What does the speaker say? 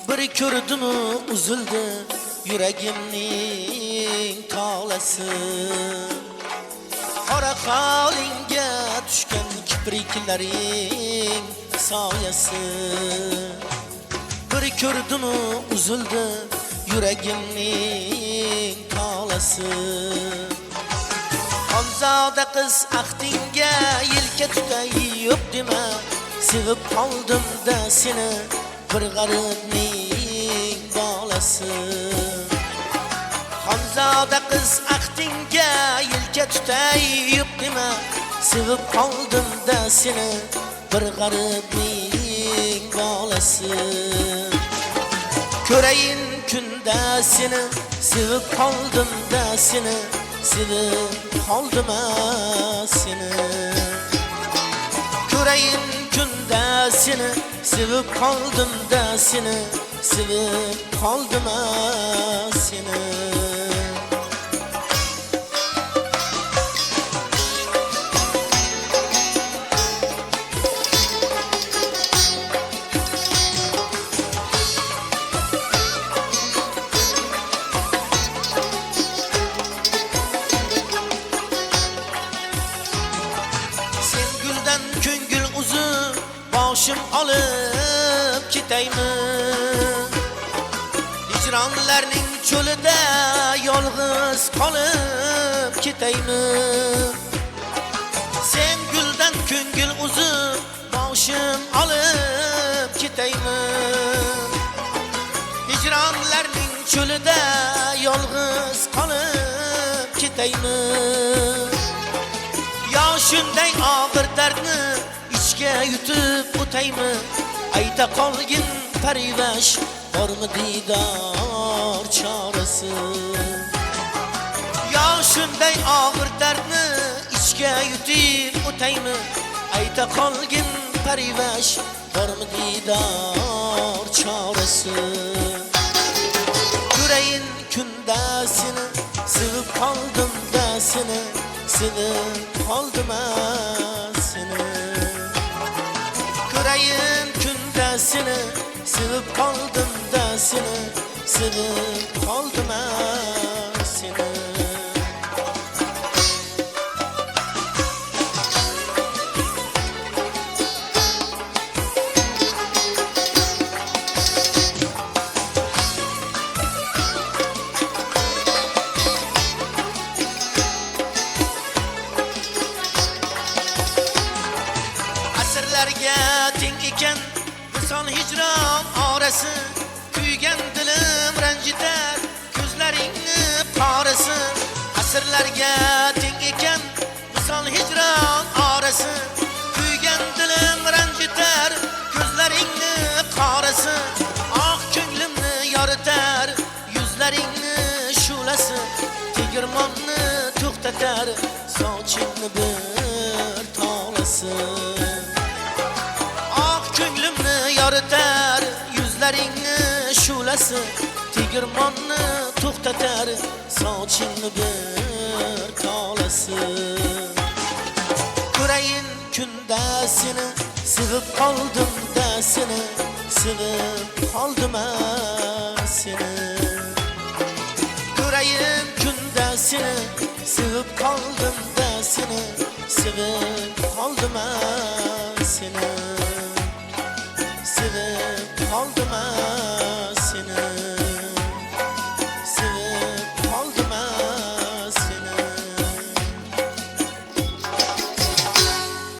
Bir ko'rdimi uzildi yuragimning tolasi. Qora holingga tushgan kipriklaring soyasi. Bir ko'rdimi uzildi yuragimning tolasi. Xonzoda qiz axtingga yelka tutay yo'q dema, sevib qoldim-da seni bir g'aribning bolasi. Xonzoda qiz axtingga yelka tutay yo'q dema, sevib qoldim-da seni bir g'aribning bolasi. Ko'rayin kunda seni, sevib qoldim-da seni, sevib qoldim-a seni. Ko'rayin kunda seni, sevib qoldim-da seni, sevib qoldim-a seni. Ko'ngil uzib boshim olib ketaymi, hijronlarning cho'lida yolg'iz qolib ketaymi. Sen guldan ko'ngil uzib boshim olib ketaymi, hijronlarning cho'lida yolg'iz qolib ketaymi. Yo shunday og'ir dardni ichga yutib o'taymi, ayta qolgin parivash bormi diydor chorasi. Yo shunday og'ir dardni ichga yutib o'taymi, ayta qolgin parivash bormi diydor chorasi. Ko'rayin kunda seni, sevib qoldim-da seni, sevib qoldim-a seni. Ko'rayin kunda seni, sevib qoldim-da seni, sevib qoldim-a seni. Asrlarga teng ekan misol hijron orasi, kuygan dilim ranjitar ko'zlaringni qorasi. Asrlarga teng ekan misol hijron orasi, kuygan dilim ranjitar ko'zlaringni qorasi. Oq ko'nglimni yoritar yuzlaringni shulasi, tegirmonni to'xtatar sochingni bir tolasi. Ko'nglimni yoritar yuzlaringni shulasi, tegirmonni to'xtatar sochingni bir tolasi. Ko'rayin kunda seni, sevib qoldim-da seni, sevib qoldim-a seni. Ko'rayin kunda seni, sevib qoldim-da seni, sevib qoldim-a seni. Sevib qoldim-a